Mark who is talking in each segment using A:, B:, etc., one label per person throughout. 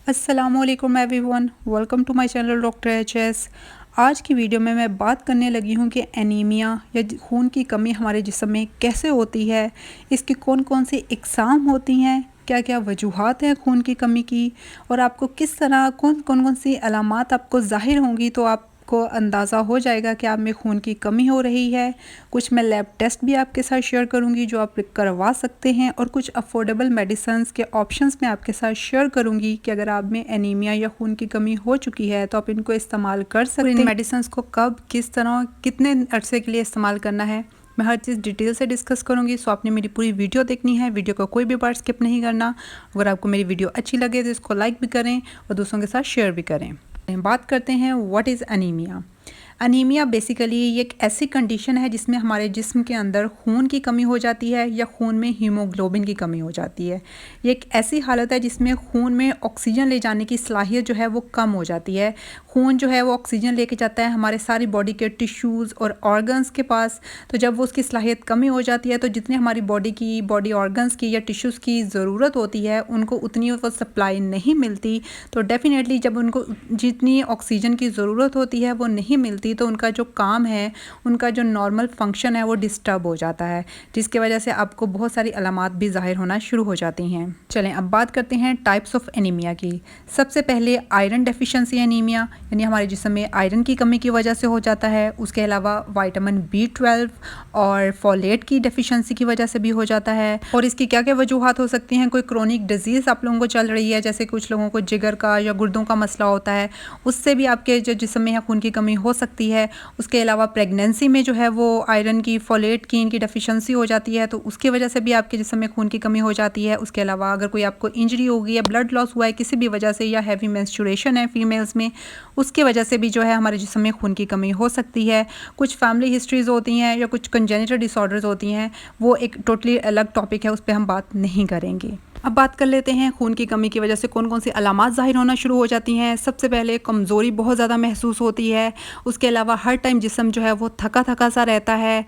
A: अस्सलामुअलैकुम everyone, welcome to my channel doctor HS. आज की वीडियो में मैं बात करने लगी हूँ कि एनीमिया या खून की कमी हमारे जिस्म में कैसे होती है, इसकी कौन कौन सी इकसाम होती हैं, क्या क्या वजूहात हैं खून की कमी की, और आपको किस तरह कौन सी अलामात आपको ज़ाहिर होंगी तो आपको अंदाज़ा हो जाएगा कि आप में खून की कमी हो रही है। कुछ मैं लैब टेस्ट भी आपके साथ शेयर करूंगी जो आप करवा सकते हैं, और कुछ अफोर्डेबल मेडिसिन्स के ऑप्शंस मैं आपके साथ शेयर करूंगी कि अगर आप में एनीमिया या खून की कमी हो चुकी है तो आप इनको इस्तेमाल कर सकते हैं। इन मेडिसिन्स को कब, किस तरह, कितने अरसे के लिए इस्तेमाल करना है, मैं हर चीज़ डिटेल से डिस्कस करूंगी। सो आपने मेरी पूरी वीडियो देखनी है, वीडियो का कोई भी पार्ट स्किप नहीं करना। अगर आपको मेरी वीडियो अच्छी लगे तो इसको लाइक भी करें और दूसरों के साथ शेयर भी करें। बात करते हैं what is anaemia. Anaemia basically ये एक ऐसी कंडीशन है जिसमें हमारे जिस्म के अंदर खून की कमी हो जाती है या खून में हीमोग्लोबिन की कमी हो जाती है। ये एक ऐसी हालत है जिसमें खून में ऑक्सीजन ले जाने की सलाहियत जो है वो कम हो जाती है। खून जो है वो ऑक्सीजन लेके जाता है हमारे सारी बॉडी के टिश्यूज़ और ऑर्गन्स के पास। तो जब वो उसकी सलाहियत कमी हो जाती है तो जितने हमारी बॉडी ऑर्गन्स की या टिश्यूज़ की ज़रूरत होती है उनको उतनी वो सप्लाई नहीं मिलती। तो डेफिनेटली जब उनको जितनी ऑक्सीजन की ज़रूरत होती है वो नहीं मिलती तो उनका जो काम है, उनका जो नॉर्मल फंक्शन है वो डिस्टर्ब हो जाता है, जिसकी वजह से आपको बहुत सारी अलामात भी ज़ाहिर होना शुरू हो जाती हैं। चलें अब बात करते हैं टाइप्स ऑफ एनीमिया की। सबसे पहले आयरन डेफिशिएंसी एनीमिया, यानी हमारे जिस्म में आयरन की कमी की वजह से हो जाता है। उसके अलावा विटामिन B12 और फोलेट की डेफिशिएंसी की वजह से भी हो जाता है। और इसकी क्या क्या वजूहात हो सकती हैं। कोई क्रोनिक डिजीज़ आप लोगों को चल रही है, जैसे कुछ लोगों को जिगर का या गुर्दों का मसला होता है, उससे भी आपके जो जिस्म में खून की कमी हो सकती है। उसके अलावा प्रेगनेंसी में जो है वो आयरन की, फोलेट की, इनकी डेफिशिएंसी हो जाती है, तो उसकी वजह से भी आपके जिस्म में खून की कमी हो जाती है। उसके अलावा अगर कोई आपको इंजरी हो गई है, ब्लड लॉस हुआ है किसी भी वजह से, या हैवी मेंस्ट्रुएशन है फीमेल्स में, उसकी वजह से भी जो है हमारे जिस्म में खून की कमी हो सकती है। कुछ फैमिली हिस्ट्रीज़ होती हैं या कुछ कंजेनिटल डिसऑर्डर्स होती हैं, वो एक टोटली अलग टॉपिक है, उस पर हम बात नहीं करेंगे। अब बात कर लेते हैं खून की कमी की वजह से कौन कौन सी अलामात ज़ाहिर होना शुरू हो जाती हैं। सबसे पहले कमज़ोरी बहुत ज़्यादा महसूस होती है। उसके अलावा हर टाइम जिस्म जो है वो थका थका सा रहता है।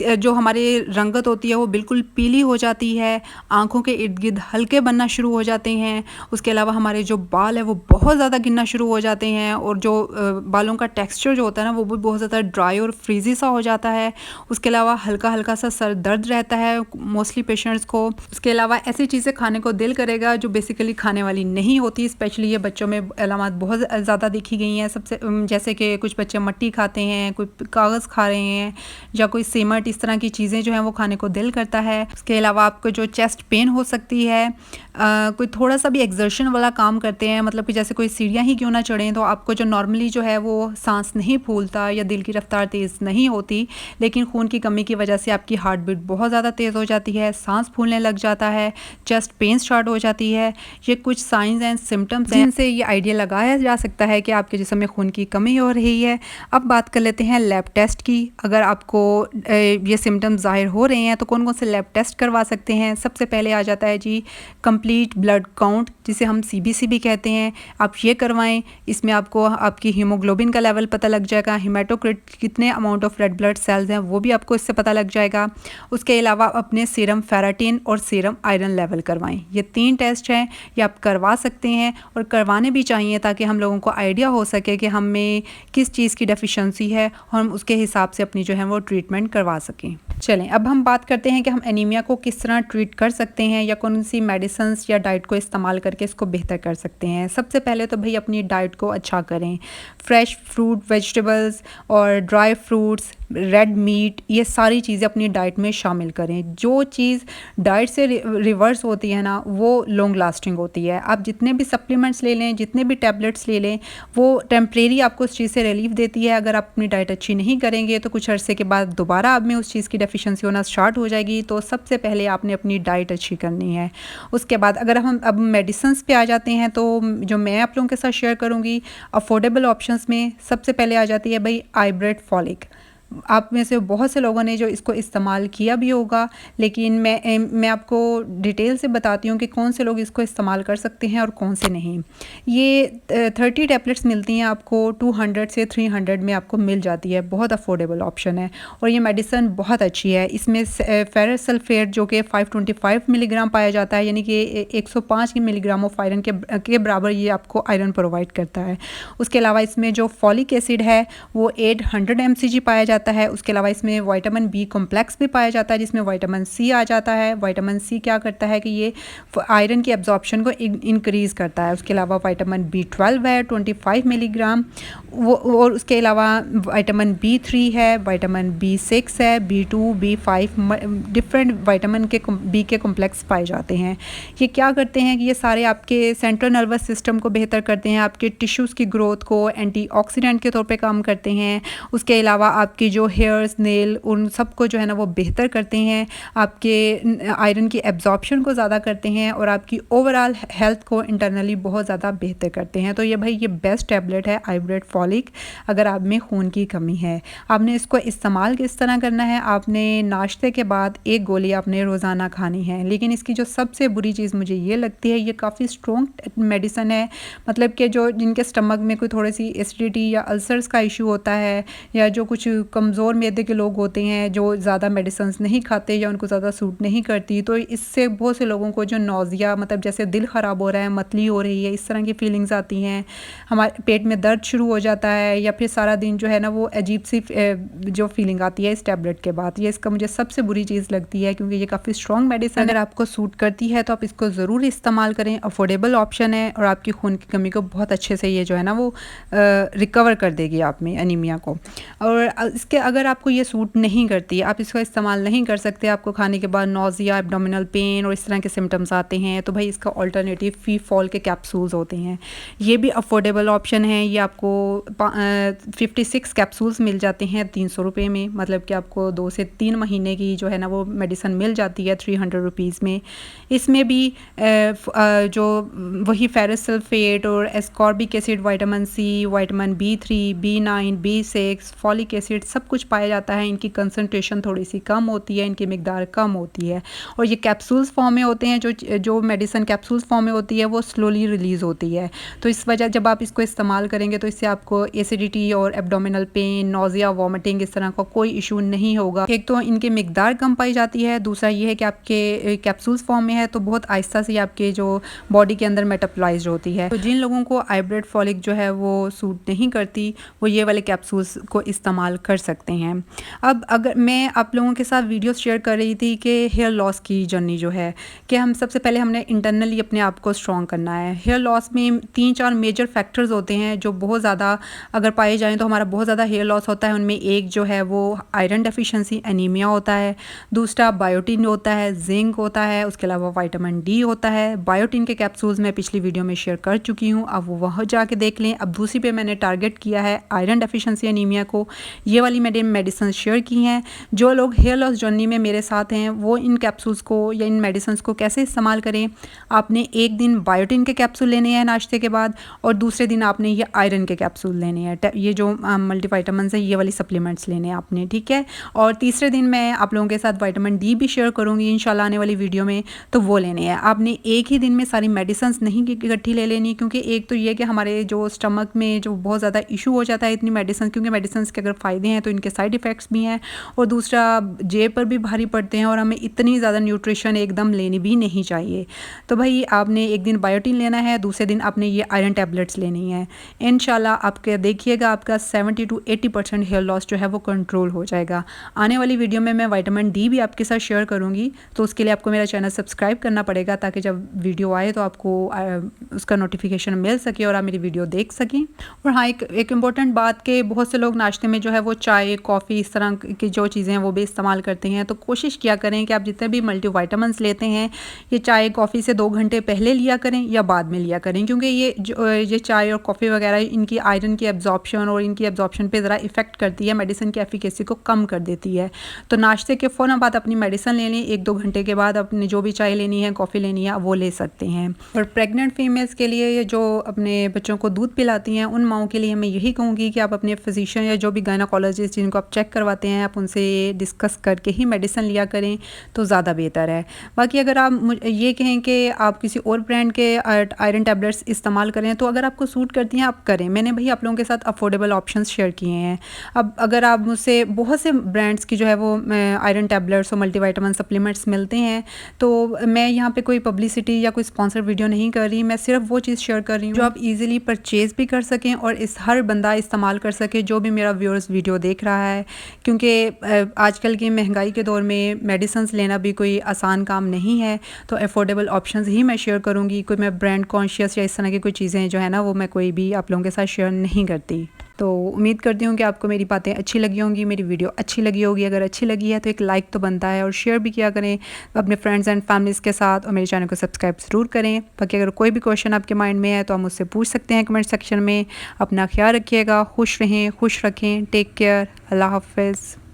A: जो हमारी रंगत होती है वो बिल्कुल पीली हो जाती है। आँखों के इर्द गिर्द हल्के बनना शुरू हो जाते हैं। उसके अलावा हमारे जो बाल है वो बहुत ज़्यादा गिरना शुरू हो जाते हैं, और जो बालों का टेक्स्चर जो होता है ना वो भी बहुत ज़्यादा ड्राई और फ्रीजी सा हो जाता है। उसके अलावा हल्का हल्का सा सर दर्द रहता है मोस्टली पेशेंट्स को। उसके अलावा ऐसी चीज़ें खाने को दिल करेगा जो बेसिकली खाने वाली नहीं होती। स्पेशली ये बच्चों में अलामत बहुत ज़्यादा देखी गई हैं। सबसे जैसे कि कुछ बच्चे मट्टी खाते हैं, कोई कागज़ खा रहे हैं, या कोई सेमट, इस तरह की चीज़ें जो हैं वो खाने को दिल करता है। उसके अलावा आपको जो चेस्ट पेन हो सकती है, कोई थोड़ा सा भी एक्सर्शन वाला काम करते हैं, मतलब कि जैसे कोई सीढ़ियाँ ही क्यों ना चढ़ें, तो आपको जो नॉर्मली जो है वो सांस नहीं फूलता या दिल की रफ्तार तेज़ नहीं होती, लेकिन खून की कमी की वजह से आपकी हार्ट बीट बहुत ज़्यादा तेज़ हो जाती है, सांस फूलने लग जाता है, चेस्ट पेन स्टार्ट हो जाती है। ये कुछ साइंस एंड सिम्टम्स हैं जिनसे ये आइडिया लगाया जा सकता है कि आपके जिस्म में खून की कमी हो रही है। अब बात कर लेते हैं लैब टेस्ट की। अगर आपको ये सिम्टम्स ज़ाहिर हो रहे हैं तो कौन कौन से लैब टेस्ट करवा सकते हैं। सबसे पहले आ जाता है जी कंप्लीट ब्लड काउंट, जिसे हम CBC भी कहते हैं। आप ये करवाएं, इसमें आपको आपकी हीमोग्लोबिन का लेवल पता लग जाएगा, हेमाटोक्रिट कितने amount of red blood cells हैं वो भी आपको इससे पता लग जाएगा। उसके अलावा अपने सीरम फेराटिन और सीरम आयरन लेवल करवाएं। ये 3 टेस्ट हैं, ये आप करवा सकते हैं और करवाने भी चाहिए ताकि हम लोगों को आइडिया हो सके कि हमें किस चीज़ की डेफिशिएंसी है और हम उसके हिसाब से अपनी जो है वो ट्रीटमेंट करवा सकें। चलें अब हम बात करते हैं कि हम एनीमिया को किस तरह ट्रीट कर सकते हैं या कौन सी मेडिसिन्स या डाइट को इस्तेमाल करके इसको बेहतर कर सकते हैं। सबसे पहले तो भाई अपनी डाइट को अच्छा करें। फ्रेश फ्रूट, वेजिटेबल्स और ड्राई फ्रूट्स, रेड मीट, ये सारी चीज़ें अपनी डाइट में शामिल करें। जो चीज़ डाइट से रिवर्स होती है ना वो लॉन्ग लास्टिंग होती है। आप जितने भी सप्लीमेंट्स ले लें, जितने भी टैबलेट्स ले लें, वो टेम्परेरी आपको उस चीज़ से रिलीफ देती है। अगर आप अपनी डाइट अच्छी नहीं करेंगे तो कुछ अरसे के बाद दोबारा आप में उस चीज़ की डेफिशिएंसी होना स्टार्ट हो जाएगी। तो सबसे पहले आपने अपनी डाइट अच्छी करनी है। उसके बाद अगर हम अब मेडिसिन्स पे आ जाते हैं तो जो मैं आप लोगों के साथ शेयर करूँगी अफोर्डेबल ऑप्शंस में सबसे पहले आ जाती है भाई आइब्रेट फॉलिक। आप में से बहुत से लोगों ने जो इसको इस्तेमाल किया भी होगा, लेकिन मैं आपको डिटेल से बताती हूँ कि कौन से लोग इसको इस्तेमाल कर सकते हैं और कौन से नहीं। ये 30 टैबलेट्स मिलती हैं आपको 200 से 300 में आपको मिल जाती है, बहुत अफोर्डेबल ऑप्शन है और ये मेडिसिन बहुत अच्छी है। इसमें फेरस सल्फेट जो कि 525 मिलीग्राम पाया जाता है, यानी कि 105 मिलीग्राम ऑफ आयरन के बराबर ये आपको आयरन प्रोवाइड करता है। उसके अलावा इसमें जो फॉलिक एसिड है वो 800 mcg पाया जाता है। उसके अलावा इसमें विटामिन बी कॉम्प्लेक्स भी पाया जाता है, जिसमें विटामिन सी आ जाता है। विटामिन सी क्या करता है कि ये आयरन की एब्जॉर्प्शन को इंक्रीज़ करता है। उसके अलावा विटामिन बी 12 है 25 मिलीग्राम वो, और उसके अलावा विटामिन बी 3 है, विटामिन बी 6 है, बी 2 बी 5 डिफरेंट विटामिन के बी के कॉम्प्लेक्स पाए जाते हैं। ये क्या करते हैं कि ये सारे आपके सेंट्रल नर्वस सिस्टम को बेहतर करते हैं, आपके टिश्यूज़ की ग्रोथ को एंटीऑक्सीडेंट के तौर पे काम करते हैं। उसके अलावा आपकी जो हेयर्स नेल उन सब को जो है ना वो बेहतर करते हैं, आपके आयरन की एब्जॉर्प्शन को ज़्यादा करते हैं और आपकी ओवरऑल हेल्थ को इंटरनली बहुत ज़्यादा बेहतर करते हैं। तो ये भाई ये बेस्ट टैबलेट है आइब्रेट फॉलिक, अगर आप में खून की कमी है। आपने इसको इस्तेमाल किस तरह करना है, आपने नाश्ते के बाद एक गोली आपने रोज़ाना खानी है। लेकिन इसकी जो सबसे बुरी चीज़ मुझे ये लगती है, ये काफ़ी स्ट्रॉन्ग मेडिसन है, मतलब कि जो जिनके स्टमक में कोई थोड़ी सी एसिडिटी या अल्सर्स का इशू होता है, या जो कुछ कमज़ोर मैदे के लोग होते हैं जो ज़्यादा मेडिसिन नहीं खाते या उनको ज़्यादा सूट नहीं करती, तो इससे बहुत से लोगों को जो नौजिया, मतलब जैसे दिल ख़राब हो रहा है, मतली हो रही है, इस तरह की फीलिंग्स आती हैं, हमारे पेट में दर्द शुरू हो जाता है, या फिर सारा दिन जो है ना वो अजीब सी जो फीलिंग आती है इस टैबलेट के बाद। ये इसका मुझे सबसे बुरी चीज़ लगती है, क्योंकि ये काफ़ी स्ट्रॉन्ग मेडिसिन अगर आपको सूट करती है तो आप इसको ज़रूर इस्तेमाल करें। अफोर्डेबल ऑप्शन है और आपकी खून की कमी को बहुत अच्छे से ये जो है ना वो रिकवर कर देगी आप में एनीमिया को। और इसके अगर आपको ये सूट नहीं करती, आप इसका इस्तेमाल नहीं कर सकते, आपको खाने के बाद नौजिया, एब्डोमिनल पेन और इस तरह के सिम्टम्स आते हैं, तो भाई इसका ऑल्टरनेटिव फी फॉल के कैप्सूल्स होते हैं। ये भी अफोर्डेबल ऑप्शन है। ये आपको 56 कैप्सूल्स मिल जाते हैं 300 रुपये में, मतलब कि आपको 2 से 3 महीने की जो है ना वो मेडिसिन मिल जाती है 300 रुपीज़ में। इसमें भी जो वही फेरस सल्फेट और ascorbic acid, vitamin C, vitamin B 3 B 9 B 6 folic acid सब कुछ पाया जाता है। इनकी कंसंट्रेशन थोड़ी सी कम होती है, इनकी मिकदार कम होती है और ये कैप्सूल्स फॉर्म में होते हैं। जो मेडिसिन कैप्सूल्स फॉर्म में होती है वो स्लोली रिलीज़ होती है, तो इस वजह जब आप इसको इस्तेमाल करेंगे तो इससे आपको एसिडिटी और एब्डोमिनल पेन, नौजिया, वॉमिटिंग इस तरह का कोई इशू नहीं होगा। एक तो इनकी मिकदार कम पाई जाती है, दूसरा ये है कि आपके कैप्सूल्स फॉर्म में है तो बहुत आहिस्ता से आपके जो बॉडी के अंदर मेटाबोलाइज होती है। तो जिन लोगों को आइब्रेट फॉलिक जो है वो सूट नहीं करती, वो ये वाले कैप्सूल्स को इस्तेमाल कर सकते हैं। अब अगर मैं आप लोगों के साथ वीडियो शेयर कर रही थी कि हेयर लॉस की जर्नी जो है, कि हम सबसे पहले हमने इंटरनली अपने आप को स्ट्रॉन्ग करना है। हेयर लॉस में 3-4 मेजर फैक्टर्स होते हैं जो बहुत ज़्यादा अगर पाए जाएँ तो हमारा बहुत ज़्यादा हेयर लॉस होता है। उनमें एक जो है वो आयरन डेफिशिएंसी एनीमिया होता है, दूसरा बायोटिन होता है, जिंक होता है, उसके अलावा विटामिन डी होता है। बायोटिन के कैप्सूल्स मैं पिछली वीडियो में शेयर कर चुकी हूँ, अब वो वहाँ जाके देख लें। अब दूसरी पे मैंने टारगेट किया है आयरन डेफिशिएंसी एनीमिया को, ये वाली मैंने मेडिसिन शेयर की हैं। जो लोग हेयर लॉस जर्नी में मेरे साथ हैं वो इन कैप्सूल्स को या इन मेडिसिन को कैसे इस्तेमाल करें। आपने एक दिन बायोटिन के कैप्सूल लेने हैं नाश्ते के बाद, और दूसरे दिन आपने ये आयरन के कैप्सूल लेने हैं, ये जो मल्टीविटामिन है ये वाली सप्लीमेंट्स लेने हैं आपने, ठीक है। और तीसरे दिन मैं आप लोगों के साथ विटामिन डी भी शेयर करूँगी इंशाल्लाह आने वाली वीडियो में, तो वो लेने हैं। आपने एक ही दिन में सारी मेडिसिन नहीं इकट्ठी ले लेनी, क्योंकि एक तो ये कि हमारे जो स्टमक में जो बहुत ज़्यादा इशू हो जाता है इतनी मेडिसिन, क्योंकि मेडिसिन के अगर फ़ायदे हैं तो इनके साइड इफ़ेक्ट्स भी हैं, और दूसरा जेब पर भी भारी पड़ते हैं, और हमें इतनी ज़्यादा न्यूट्रिशन एकदम लेनी भी नहीं चाहिए। तो भाई आपने एक दिन बायोटिन लेना है, दूसरे दिन आपने ये आयरन टैबलेट्स लेनी है। इंशाल्लाह आपके देखिएगा आपका 70 to 80% हेयर लॉस जो है वो कंट्रोल हो जाएगा। आने वाली वीडियो में मैं विटामिन डी भी आपके साथ शेयर करूँगी, तो उसके लिए आपको मेरा चैनल सब्सक्राइब करना पड़ेगा, ताकि जब वीडियो आए तो आपको उसका नोटिफिकेशन मिल सके और आप मेरी वीडियो देख सकें। और हाँ, एक इम्पॉर्टेंट बात कि बहुत से लोग नाश्ते में जो है वो चाय, कॉफ़ी इस तरह की जो चीज़ें हैं वो भी इस्तेमाल करते हैं, तो कोशिश किया करें कि आप जितने भी मल्टीविटामिन्स लेते हैं ये चाय कॉफ़ी से 2 घंटे पहले लिया करें या बाद में लिया करें, क्योंकि ये चाय और कॉफ़ी वगैरह इनकी आयरन की एब्जॉर्प्शन और इनकी एब्जॉर्प्शन पे ज़रा इफेक्ट करती है, मेडिसिन की एफिकेसी को कम कर देती है। तो नाश्ते के फ़ौरन बाद अपनी मेडिसिन ले लें, 1-2 घंटे के बाद अपने जो भी चाय लेनी है, कॉफ़ी लेनी है, वो ले सकते हैं। और प्रेग्नेंट फीमेल्स के लिए जो अपने बच्चों को दूध पिलाती हैं, उन माओं के लिए मैं यही कहूँगी कि आप अपने फिजिशियन या जो भी गायनाकोलॉजिस्ट डर्मेटोलॉजिस्ट जिनको आप चेक करवाते हैं, आप उनसे डिस्कस करके ही मेडिसिन लिया करें तो ज़्यादा बेहतर है। बाकी अगर आप ये कहें कि आप किसी और ब्रांड के आयरन टैबलेट्स इस्तेमाल करें तो अगर आपको सूट करती हैं आप करें। मैंने भाई आप लोगों के साथ अफोर्डेबल ऑप्शंस शेयर किए हैं। अब अगर आप मुझसे बहुत से ब्रांड्स की जो है वो आयरन टैबलेट्स और मल्टीविटामिन सप्लीमेंट्स मिलते हैं, तो मैं यहाँ पे कोई पब्लिसिटी या कोई स्पॉन्सर वीडियो नहीं कर रही, मैं सिर्फ वो चीज़ शेयर कर रही हूँ जो आप इजीली परचेज़ भी कर सकें और इस हर बंदा इस्तेमाल कर सके जो भी मेरा व्यूअर्स वीडियो देख रहा है। क्योंकि आजकल की महंगाई के दौर में मेडिसिन लेना भी कोई आसान काम नहीं है, तो अफोर्डेबल ऑप्शंस ही मैं शेयर करूँगी। कोई मैं ब्रांड कॉन्शियस या इस तरह की कोई चीज़ें जो है ना वो मैं कोई भी आप लोगों के साथ शेयर नहीं करती। तो उम्मीद करती हूँ कि आपको मेरी बातें अच्छी लगी होंगी, मेरी वीडियो अच्छी लगी होगी। अगर अच्छी लगी है तो एक लाइक तो बनता है और शेयर भी किया करें अपने फ्रेंड्स एंड फैमिलीज़ के साथ, और मेरे चैनल को सब्सक्राइब ज़रूर करें। बाकी अगर कोई भी क्वेश्चन आपके माइंड में है तो आप मुझसे पूछ सकते हैं कमेंट सेक्शन में। अपना ख्याल रखिएगा, खुश रहें, खुश रखें, टेक केयर, अल्लाह हाफ़िज़।